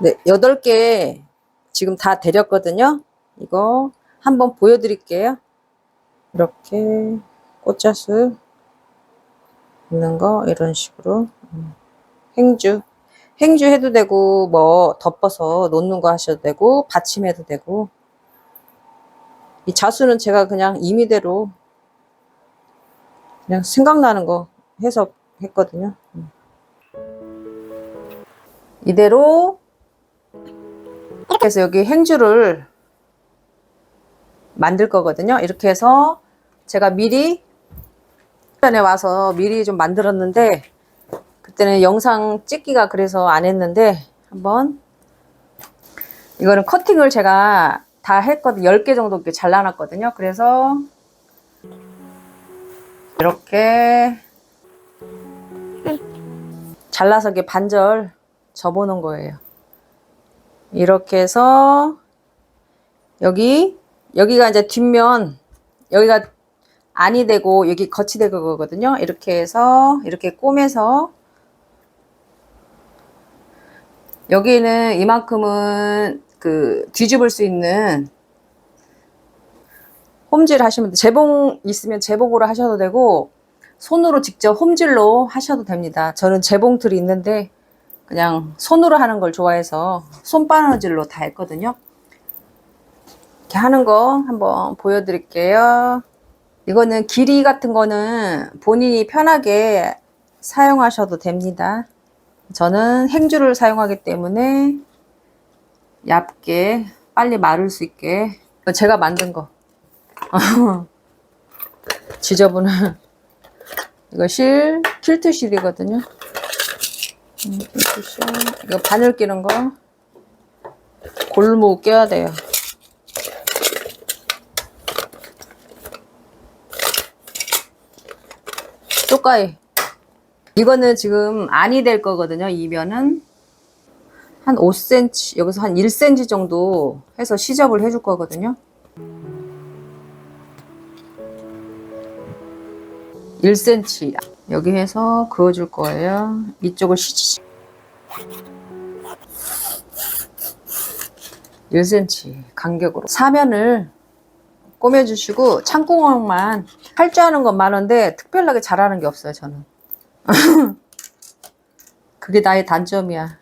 네, 8개 지금 다 데렸거든요. 이거 한번 보여드릴게요. 이렇게 꽃자수 있는 거 이런 식으로 행주 해도 되고 뭐 덮어서 놓는 거 하셔도 되고 받침해도 되고, 이 자수는 제가 그냥 임의대로 그냥 생각나는 거 해서 했거든요. 이대로 이렇게 해서 여기 행주를 만들 거거든요. 이렇게 해서 제가 미리 전에 와서 미리 좀 만들었는데, 그때는 영상 찍기가 그래서 안 했는데, 한번 이거는 커팅을 제가 다 했거든요. 10개 정도 이렇게 잘라놨거든요. 그래서 이렇게 잘라서 이렇게 반절 접어놓은 거예요. 이렇게 해서 여기가 이제 뒷면, 여기가 안이 되고 여기 겉이 되고 거거든요. 이렇게 해서 이렇게 꼬매서 여기는 이만큼은 그 뒤집을 수 있는 홈질 하시면 돼요. 재봉 있으면 재봉으로 하셔도 되고 손으로 직접 홈질로 하셔도 됩니다. 저는 재봉틀이 있는데 그냥 손으로 하는 걸 좋아해서 손바느질로 다 했거든요. 이렇게 하는 거 한번 보여드릴게요. 이거는 길이 같은 거는 본인이 편하게 사용하셔도 됩니다. 저는 행주를 사용하기 때문에 얇게 빨리 마를 수 있게, 제가 만든 거 지저분한 이거 킬트 실이거든요. 킬트 실. 이거 바늘 끼는 거 골무 껴야 돼요. 쪼까이. 이거는 지금 안이 될 거거든요. 이 면은 한 5cm, 여기서 한 1cm 정도 해서 시접을 해줄 거거든요. 1cm 여기 해서 그어줄 거예요. 이쪽을 1cm 간격으로 사면을 꼬매주시고, 창구멍만 할 줄 아는 건 많은데 특별하게 잘하는 게 없어요. 저는 그게 나의 단점이야.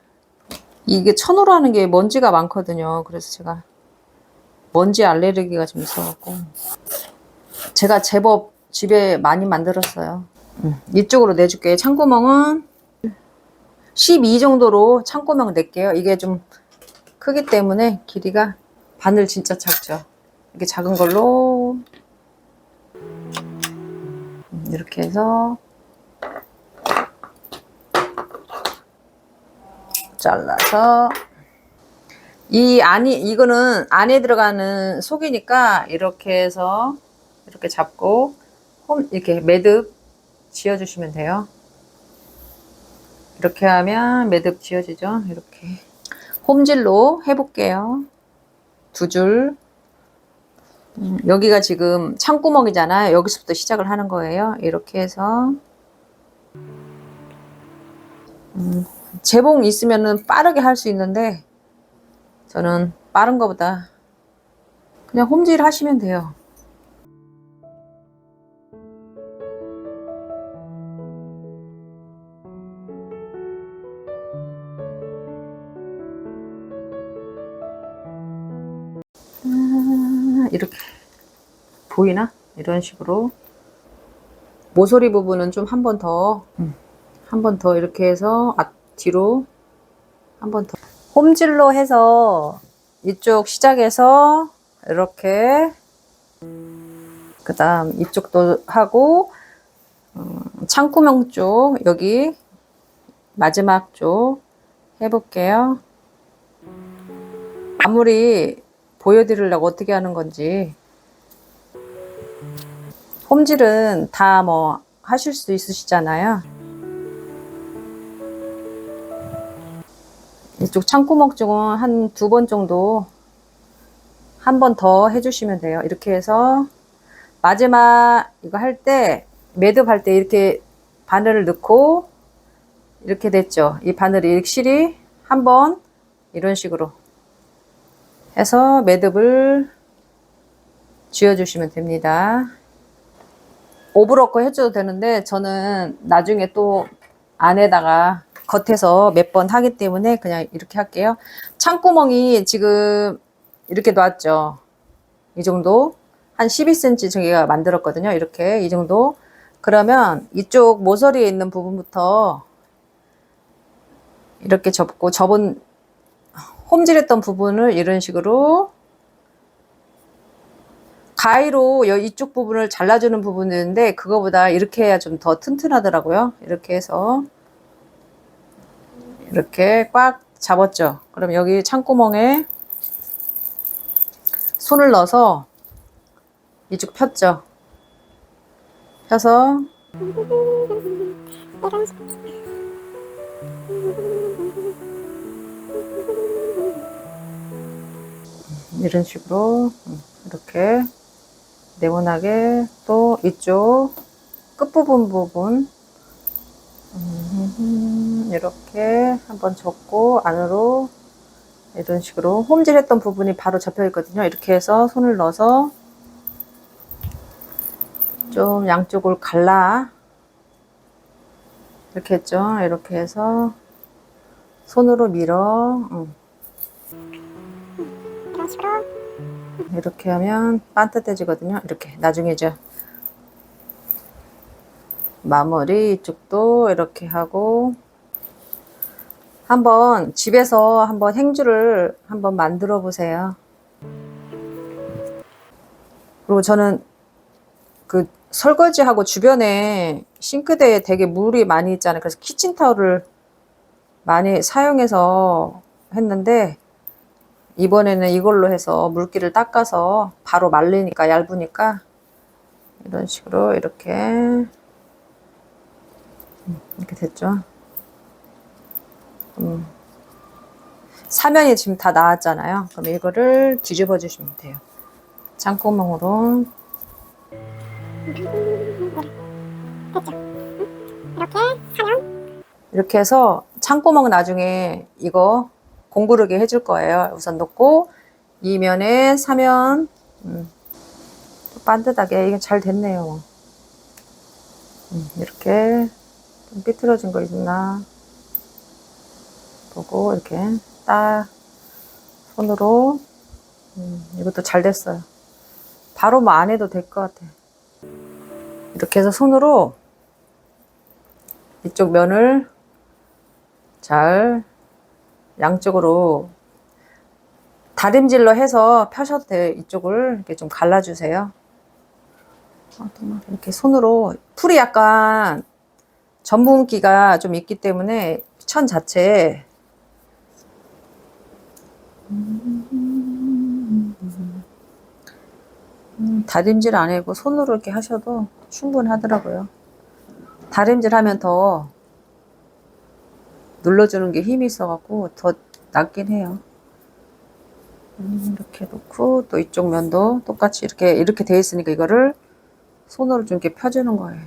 이게 천으로 하는 게 먼지가 많거든요. 그래서 제가 먼지 알레르기가 좀 있어갖고 제가 제법 집에 많이 만들었어요. 이쪽으로 내줄게요. 창구멍은 12 정도로 창구멍 낼게요. 이게 좀 크기 때문에 길이가 바늘 진짜 작죠. 이렇게 작은 걸로 이렇게 해서 잘라서, 이거는 안에 들어가는 속이니까 이렇게 해서 이렇게 잡고 이렇게 매듭 지어주시면 돼요. 이렇게 하면 매듭 지어지죠. 이렇게 홈질로 해볼게요. 2줄. 여기가 지금 창구멍이잖아요. 여기서부터 시작을 하는 거예요. 이렇게 해서 재봉 있으면은 빠르게 할 수 있는데 저는 빠른 거보다 그냥 홈질 하시면 돼요. 이렇게 보이나? 이런 식으로 모서리 부분은 좀 한 번 더 이렇게 해서 뒤로 한 번 더 홈질로 해서 이쪽 시작해서 이렇게, 그 다음 이쪽도 하고 창구멍 쪽 여기 마지막 쪽 해볼게요. 마무리 보여드리려고 어떻게 하는 건지. 홈질은 다 뭐 하실 수 있으시잖아요. 이쪽 창구멍 쪽은 한 2번 정도 한 번 더 해주시면 돼요. 이렇게 해서 마지막 이거 할 때, 매듭 할 때 이렇게 바늘을 넣고 이렇게 됐죠. 이 바늘이 실이 한번 이런 식으로 해서 매듭을 쥐어주시면 됩니다. 오브로커 해줘도 되는데 저는 나중에 또 안에다가 겉에서 몇 번 하기 때문에 그냥 이렇게 할게요. 창구멍이 지금 이렇게 놨죠. 이 정도 한 12cm 저기가 만들었거든요. 이렇게 이 정도. 그러면 이쪽 모서리에 있는 부분부터 이렇게 접고 접은 홈질했던 부분을 이런 식으로 가위로 이쪽 부분을 잘라주는 부분인데 그거보다 이렇게 해야 좀 더 튼튼하더라고요. 이렇게 해서 이렇게 꽉 잡았죠. 그럼 여기 창구멍에 손을 넣어서 이쪽 폈죠. 펴서 이런 식으로 이렇게 네모나게 또 이쪽 끝부분 이렇게 한번 접고 안으로 이런 식으로 홈질했던 부분이 바로 접혀 있거든요. 이렇게 해서 손을 넣어서 좀 양쪽을 갈라 이렇게 했죠. 이렇게 해서 손으로 밀어 이런 식으로 이렇게 하면 반듯해지거든요. 이렇게 나중에 이제 마무리 이쪽도 이렇게 하고 한번 집에서 한번 행주를 한번 만들어 보세요. 그리고 저는 그 설거지하고 주변에 싱크대에 되게 물이 많이 있잖아요. 그래서 키친타올을 많이 사용해서 했는데 이번에는 이걸로 해서 물기를 닦아서 바로 말리니까 얇으니까 이런 식으로 이렇게 됐죠. 사면이 지금 다 나왔잖아요. 그럼 이거를 뒤집어 주시면 돼요. 창구멍으로 됐죠. 이렇게 사면 이렇게 해서 창구멍 나중에 이거 공구르게 해줄 거예요. 우선 놓고 이 면에 사면 반듯하게 이게 잘 됐네요. 이렇게 좀 삐뚤어진 거 있나 보고 이렇게 딱 손으로 이것도 잘 됐어요. 바로 뭐 안 해도 될 것 같아. 이렇게 해서 손으로 이쪽 면을 잘 양쪽으로 다림질로 해서 펴셔도 돼요. 이쪽을 이렇게 좀 갈라주세요. 이렇게 손으로 풀이 약간 전분기가 좀 있기 때문에 천 자체에 다림질 안 하고 손으로 이렇게 하셔도 충분하더라고요. 다림질 하면 더 눌러주는 게 힘이 있어갖고 더 낫긴 해요. 이렇게 놓고 또 이쪽 면도 똑같이 이렇게 돼 있으니까 이거를 손으로 좀 이렇게 펴주는 거예요.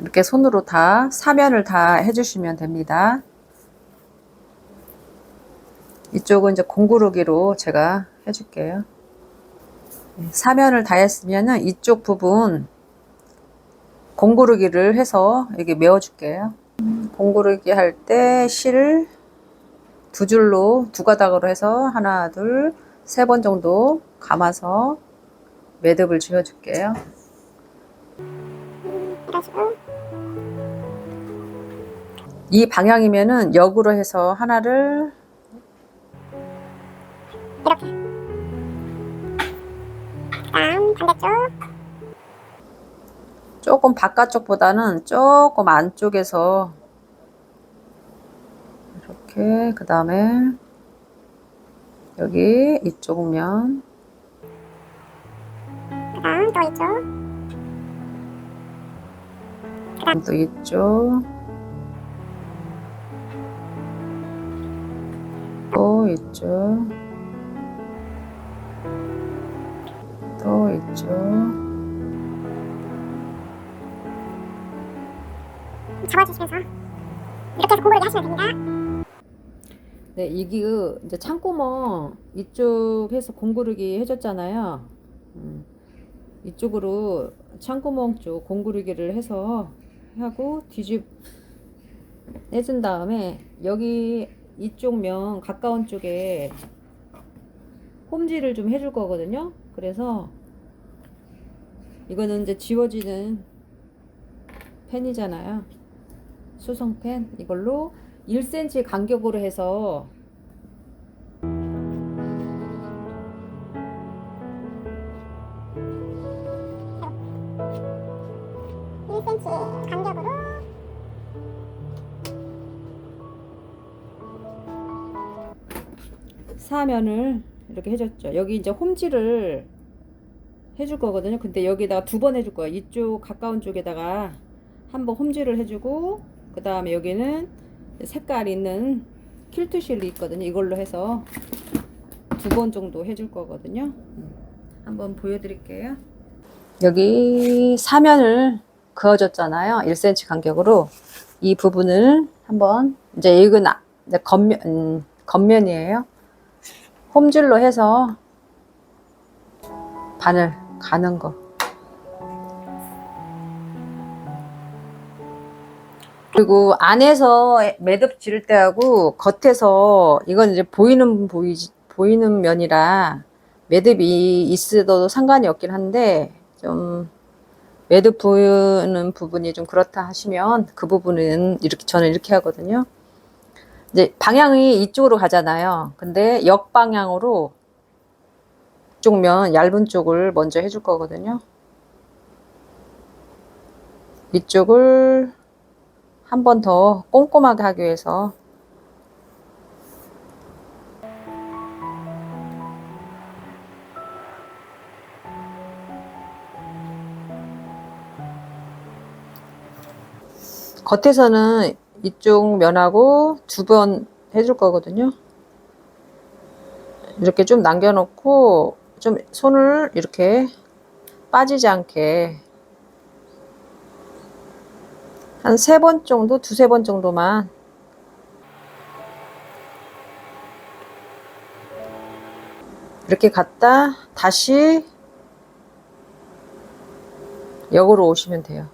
이렇게 손으로 다 사면을 다 해주시면 됩니다. 이쪽은 이제 공구르기로 제가 해줄게요. 사면을 다 했으면은 이쪽 부분 공구르기를 해서 여기 메워줄게요. 공구르기 할 때 실 두 줄로 두 가닥으로 해서 하나, 둘, 세 번 정도 감아서 매듭을 지어줄게요. 이런 식으로 이 방향이면은 역으로 해서 하나를 이렇게 그다음 반대쪽 조금 바깥쪽보다는 조금 안쪽에서 이렇게 그 다음에 여기 이쪽 면 그다음 또 이쪽 또 이쪽 또 이쪽 또 이쪽 잡아주시면서 이렇게 해서 공구르기 하시면 됩니다. 네, 이게 이제 창구멍 이쪽 해서 공구르기 해줬잖아요. 이쪽으로 창구멍 쪽 공구르기를 해서 하고 해준 다음에 여기 이쪽 면 가까운 쪽에 홈질을 좀 해줄 거거든요. 그래서 이거는 이제 지워지는 펜이잖아요. 수성펜. 이걸로 1cm 간격으로 해서 1cm 간격으로 사면을 이렇게 해줬죠. 여기 이제 홈질을 해줄 거거든요. 근데 여기다가 2번 해줄 거예요. 이쪽 가까운 쪽에다가 한번 홈질을 해주고, 그 다음에 여기는 색깔 있는 퀼트 실이 있거든요. 이걸로 해서 2번 정도 해줄 거거든요. 한번 보여드릴게요. 여기 사면을 그어줬잖아요. 1cm 간격으로. 이 부분을 한번, 이제 이건 겉면이에요. 홈질로 해서 바늘 가는 거. 그리고 안에서 매듭 지를 때하고 겉에서, 이건 이제 보이는 면이라 매듭이 있어도 상관이 없긴 한데, 좀 매듭 보이는 부분이 좀 그렇다 하시면 그 부분은 이렇게, 저는 이렇게 하거든요. 이제 방향이 이쪽으로 가잖아요. 근데 역방향으로 이쪽 면 얇은 쪽을 먼저 해줄 거거든요. 이쪽을 한 번 더 꼼꼼하게 하기 위해서 겉에서는 이쪽 면하고 2번 해줄 거거든요. 이렇게 좀 남겨놓고 좀 손을 이렇게 빠지지 않게 한 3번 정도, 2-3번 정도만 이렇게 갔다 다시 역으로 오시면 돼요.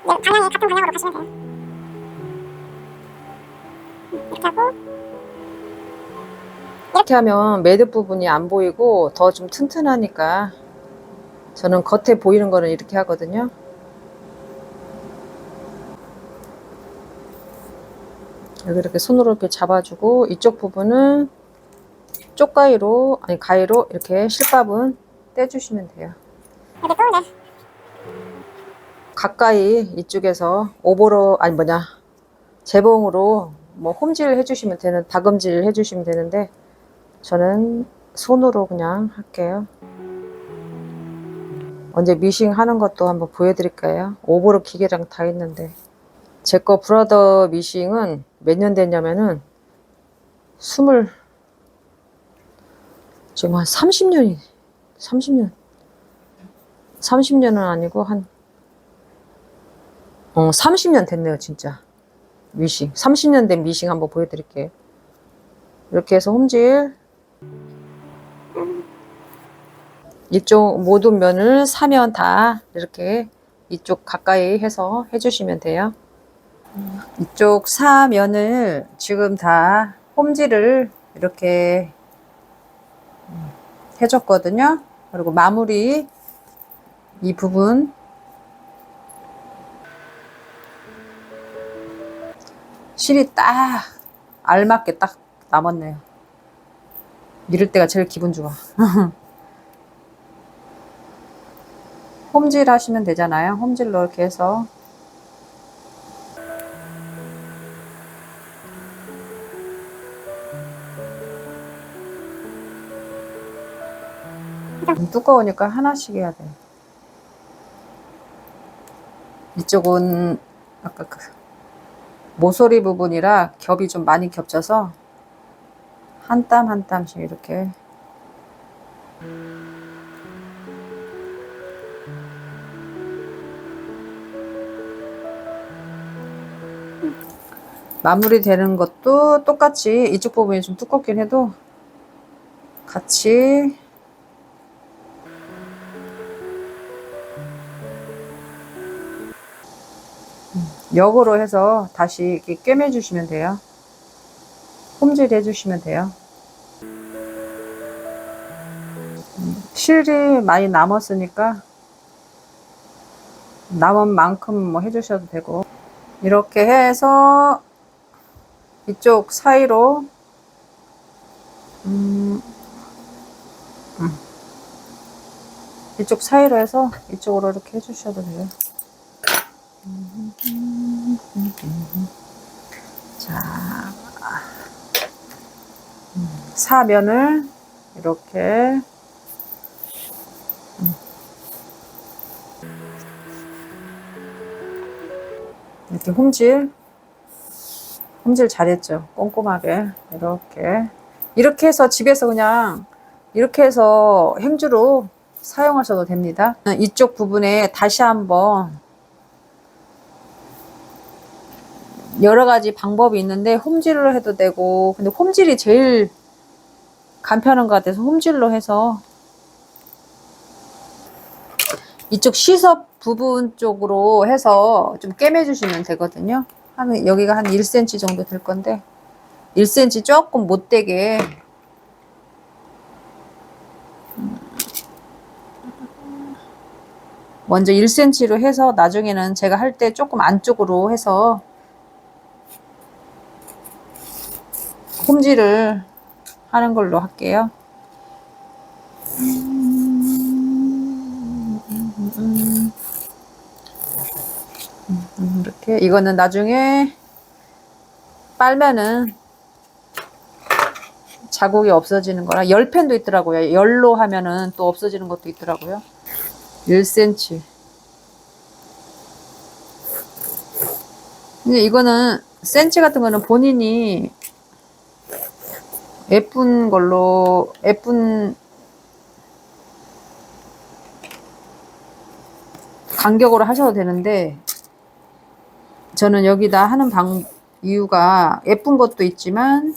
네, 방향이 같은 방향으로 가시면 돼요. 이렇게 하고 이렇게 하면 매듭 부분이 안 보이고 더 좀 튼튼하니까 저는 겉에 보이는 거는 이렇게 하거든요. 여기 이렇게 손으로 이렇게 잡아주고, 이쪽 부분은 쪽가위로, 아니 가위로 이렇게 실밥은 떼주시면 돼요. 이렇게 또 네. 가까이 이쪽에서 오버로, 아니 재봉으로 뭐 홈질 해주시면 되는, 다금질 해주시면 되는데 저는 손으로 그냥 할게요. 언제 미싱 하는 것도 한번 보여드릴까요? 오버로 기계랑 다 있는데, 제 거 브라더 미싱은 몇 년 됐냐면은 지금 한 30년은 아니고 한 30년 됐네요. 진짜 미싱 30년 된 미싱 한번 보여드릴게요. 이렇게 해서 홈질, 이쪽 모든 면을 사면 다 이렇게 이쪽 가까이 해서 해주시면 돼요. 이쪽 사면을 지금 다 홈질을 이렇게 해줬거든요. 그리고 마무리 이 부분 실이 딱 알맞게 딱 남았네요. 미를 때가 제일 기분 좋아. 홈질 하시면 되잖아요. 홈질로 이렇게 해서 두꺼우니까 하나씩 해야 돼. 이쪽은 아까 그 모서리 부분이라 겹이 좀 많이 겹쳐서 한 땀 한 땀씩 이렇게 마무리 되는 것도 똑같이 이쪽 부분이 좀 두껍긴 해도 같이 역으로 해서 다시 이렇게 꿰매 주시면 돼요. 홈질 해주시면 돼요. 실이 많이 남았으니까 남은 만큼 뭐 해주셔도 되고, 이렇게 해서 이쪽 사이로 이쪽 사이로 해서 이쪽으로 이렇게 해주셔도 돼요. 자, 사면을 이렇게 이렇게 홈질 잘했죠. 꼼꼼하게 이렇게 해서 집에서 그냥 이렇게 해서 행주로 사용하셔도 됩니다. 이쪽 부분에 다시 한번 여러 가지 방법이 있는데 홈질로 해도 되고, 근데 홈질이 제일 간편한 것 같아서 홈질로 해서 이쪽 시섭 부분 쪽으로 해서 좀 꿰매 주시면 되거든요. 여기가 한 1cm 정도 될 건데 1cm 조금 못되게 먼저 1cm로 해서 나중에는 제가 할 때 조금 안쪽으로 해서 홈질을 하는 걸로 할게요. 이렇게 이거는 나중에 빨면은 자국이 없어지는 거라, 열펜도 있더라고요. 열로 하면은 또 없어지는 것도 있더라고요. 1cm. 근데 이거는 센치 같은 거는 본인이 예쁜 걸로, 예쁜 간격으로 하셔도 되는데, 저는 여기다 하는 이유가 예쁜 것도 있지만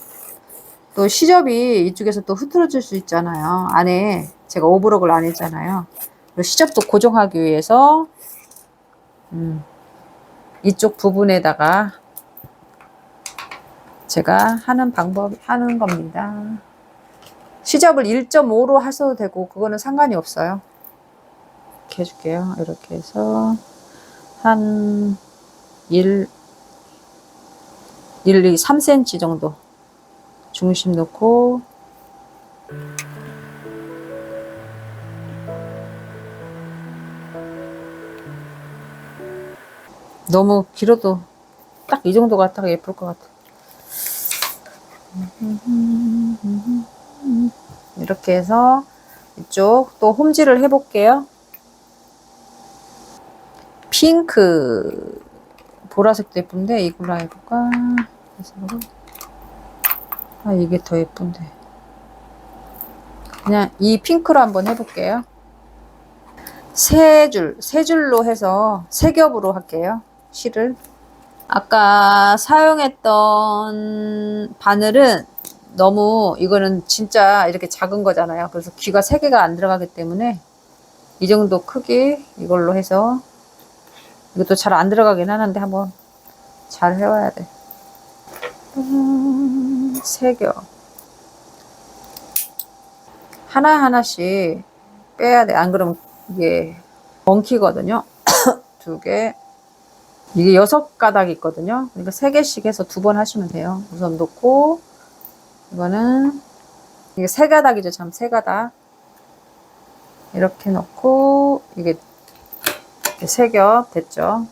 또 시접이 이쪽에서 또 흐트러질 수 있잖아요. 안에 제가 오버록을 안 했잖아요. 그리고 시접도 고정하기 위해서 이쪽 부분에다가 제가 하는 겁니다. 시접을 1.5로 하셔도 되고 그거는 상관이 없어요. 이렇게 해줄게요. 이렇게 해서 한 2, 3cm 정도 중심 놓고, 너무 길어도 딱 이 정도가 딱 예쁠 것 같아. 이렇게 해서 이쪽 또 홈질을 해볼게요. 핑크, 보라색도 예쁜데 이걸로 해볼까? 이게 더 예쁜데. 그냥 이 핑크로 한번 해볼게요. 세 줄로 해서 세 겹으로 할게요. 실을. 아까 사용했던 바늘은 너무, 이거는 진짜 이렇게 작은 거잖아요. 그래서 귀가 3개가 안 들어가기 때문에 이 정도 크기 이걸로 해서, 이것도 잘 안 들어가긴 하는데 한번 잘 해와야 돼. 3겹. 하나하나씩 빼야 돼. 안 그러면 이게 엉키거든요. 2개. 이게 6가닥 있거든요. 그러니까 3개씩 해서 2번 하시면 돼요. 우선 놓고, 이거는, 이게 3가닥이죠. 참, 3가닥. 이렇게 놓고, 이게 3겹 됐죠.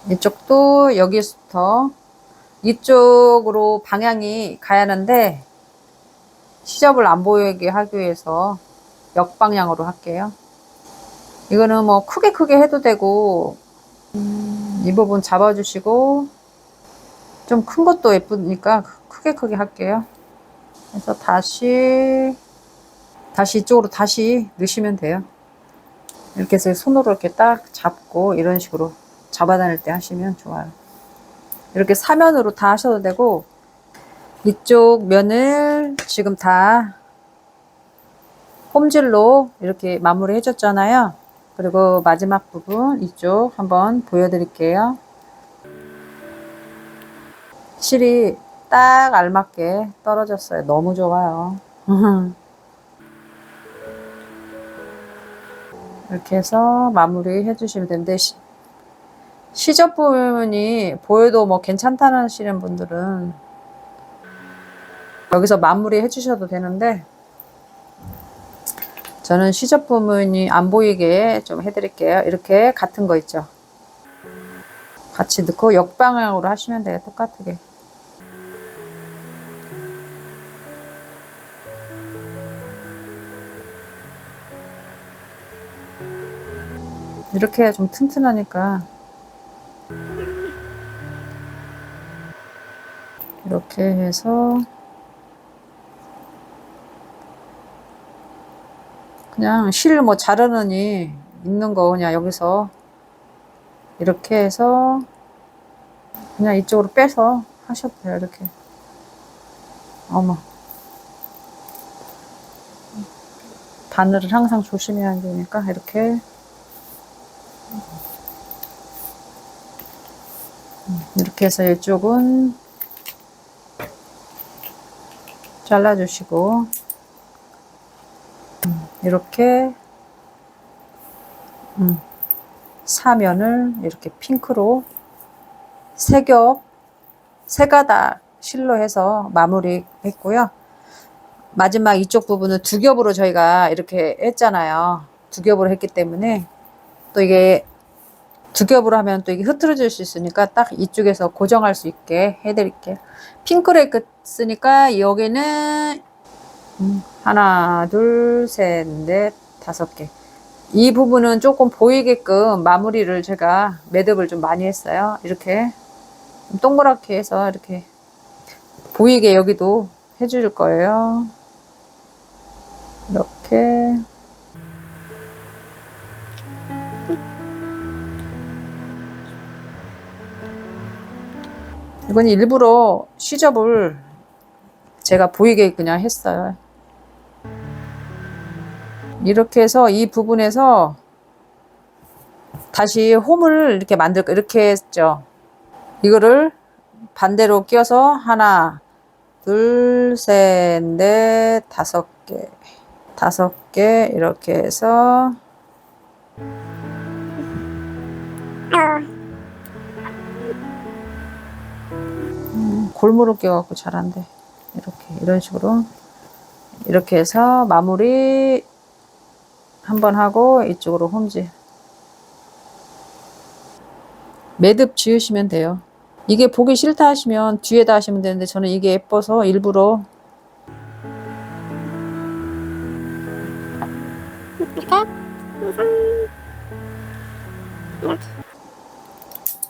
이쪽도 여기서부터 이쪽으로 방향이 가야 하는데, 시접을 안 보이게 하기 위해서 역방향으로 할게요. 이거는 뭐 크게 해도 되고, 이 부분 잡아주시고, 좀 큰 것도 예쁘니까 크게 할게요. 그래서 다시 이쪽으로 다시 넣으시면 돼요. 이렇게 해서 손으로 이렇게 딱 잡고 이런 식으로 잡아다닐 때 하시면 좋아요. 이렇게 사면으로 다 하셔도 되고, 이쪽 면을 지금 다 홈질로 이렇게 마무리 해줬잖아요. 그리고 마지막 부분 이쪽 한번 보여드릴게요. 실이 딱 알맞게 떨어졌어요. 너무 좋아요. 이렇게 해서 마무리 해주시면 되는데, 시접 부분이 보여도 뭐 괜찮다는 하시는 분들은 여기서 마무리 해주셔도 되는데, 저는 시접 부분이 안 보이게 좀 해드릴게요. 이렇게 같은 거 있죠. 같이 넣고 역방향으로 하시면 돼요. 똑같게. 이렇게 좀 튼튼하니까 이렇게 해서 그냥 실 뭐 자르느니 있는 거 그냥 여기서 이렇게 해서 그냥 이쪽으로 빼서 하셔도 돼요. 이렇게. 어머, 바늘을 항상 조심해야 되니까 이렇게 이렇게 해서 이쪽은 잘라주시고, 이렇게 사면을 이렇게 핑크로 세 가닥 실로 해서 마무리 했고요. 마지막 이쪽 부분은 두 겹으로 저희가 이렇게 했잖아요. 두 겹으로 했기 때문에 또 이게 두 겹으로 하면 또 이게 흐트러질 수 있으니까 딱 이쪽에서 고정할 수 있게 해드릴게요. 핑크로 했으니까 여기는 하나, 둘, 셋, 넷, 5개. 이 부분은 조금 보이게끔 마무리를 제가 매듭을 좀 많이 했어요. 이렇게 동그랗게 해서 이렇게 보이게 여기도 해줄 거예요. 이렇게. 이건 일부러 시접을 제가 보이게 그냥 했어요. 이렇게 해서 이 부분에서 다시 홈을 이렇게 이렇게 했죠. 이거를 반대로 끼워서 하나, 둘, 셋, 넷, 5개. 5개 이렇게 해서 골무로 끼워갖고 잘한대. 이렇게 이런 식으로 이렇게 해서 마무리 한번 하고 이쪽으로 홈질 매듭 지으시면 돼요. 이게 보기 싫다 하시면 뒤에다 하시면 되는데 저는 이게 예뻐서 일부러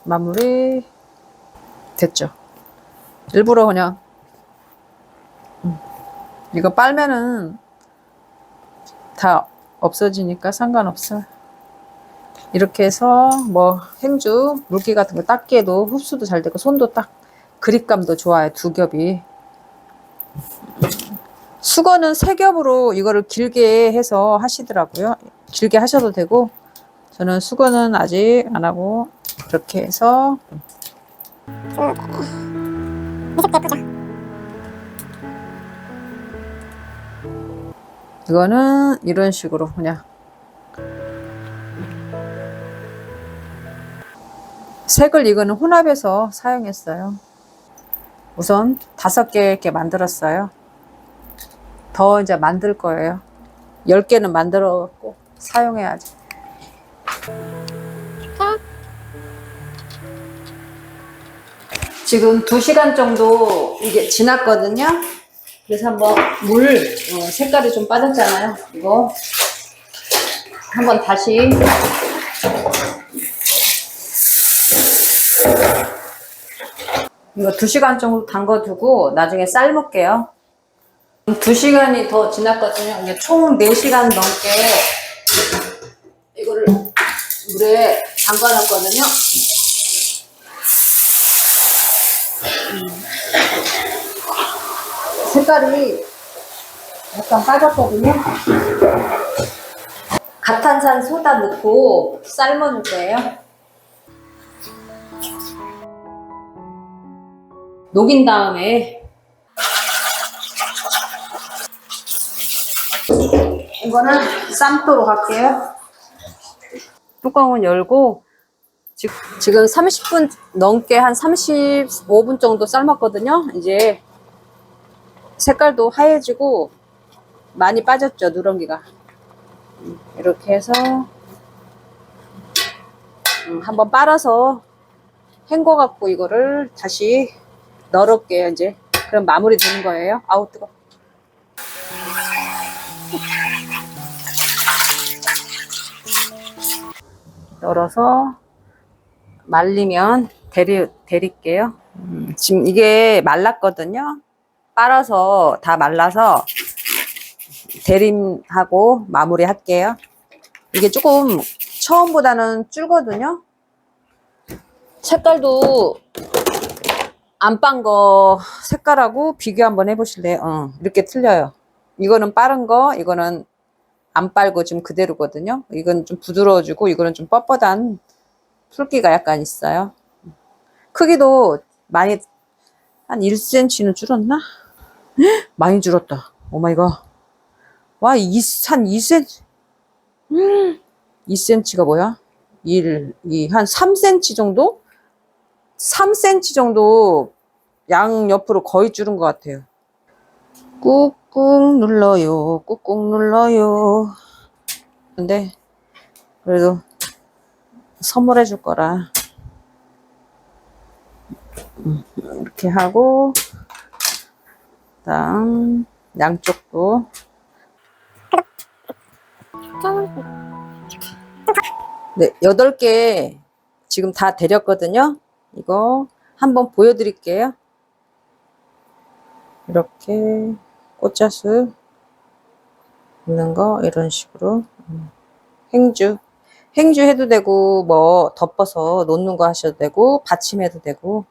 마무리 됐죠. 일부러 그냥 이거 빨면은 다 없어지니까 상관없어요. 이렇게 해서 뭐 행주 물기 같은 거 닦기에도 흡수도 잘 되고 손도 딱 그립감도 좋아요. 두 겹이. 수건은 3겹으로 이거를 길게 해서 하시더라고요. 길게 하셔도 되고 저는 수건은 아직 안 하고 그렇게 해서 이거는 이런 식으로 그냥 색을 이거는 혼합해서 사용했어요. 우선 5개 이렇게 만들었어요. 더 이제 만들 거예요. 10개는 만들어 갖고 사용해야지. 지금 2시간 정도 이게 지났거든요. 그래서 한번 물 색깔이 좀 빠졌잖아요. 이거 한번 다시 이거 2시간 정도 담궈두고 나중에 삶을게요. 2시간이 더 지났거든요. 이제 총 4시간 넘게 이거를 물에 담가놨거든요. 색깔이 약간 빨갛거든요. 가탄산 소다 넣고 삶아줄 거예요. 녹인 다음에 이거는 삶도록 할게요. 뚜껑은 열고 지금 30분 넘게 한 35분 정도 삶았거든요. 이제 색깔도 하얘지고 많이 빠졌죠, 누런기가. 이렇게 해서 한번 빨아서 헹궈 갖고 이거를 다시 널을게요. 이제 그럼 마무리 되는 거예요. 아우 뜨거. 널어서 말리면 데릴게요. 지금 이게 말랐거든요. 빨아서 다 말라서 대림하고 마무리 할게요. 이게 조금 처음보다는 줄거든요. 색깔도 안 빤 거 색깔하고 비교 한번 해보실래요? 이렇게 틀려요. 이거는 빠른 거, 이거는 안 빨고 지금 그대로거든요. 이건 좀 부드러워지고 이거는 좀 뻣뻣한 붉기가 약간 있어요. 크기도 많이 한 1cm는 줄었나? 많이 줄었다. 오마이갓. 와, 한 2cm. 2cm가 뭐야? 1, 2, 한 3cm 정도? 3cm 정도 양 옆으로 거의 줄은 것 같아요. 꾹꾹 눌러요. 꾹꾹 눌러요. 근데 그래도 선물해 줄 거라 이렇게 하고 그다음 양쪽도 네, 8개 지금 다 데렸거든요. 이거 한번 보여드릴게요. 이렇게 꽃자수 있는 거 이런 식으로 행주 해도 되고 뭐 덮어서 놓는 거 하셔도 되고 받침해도 되고.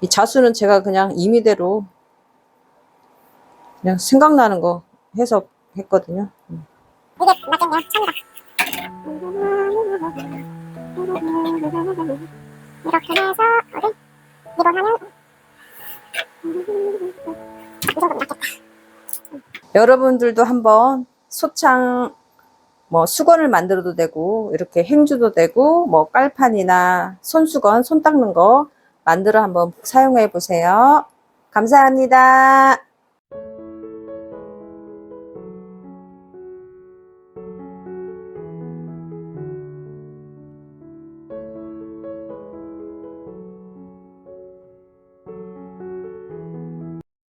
이 자수는 제가 그냥 임의대로 그냥 생각나는 거 해서 했거든요. 이게 맞겠네요. 참이다. 이렇게 해서 어디? 이거 하면 이 정도 맞겠다. 여러분들도 한번 소창 뭐 수건을 만들어도 되고 이렇게 행주도 되고 뭐 깔판이나 손수건 손 닦는 거 만들어 한번 사용해 보세요. 감사합니다.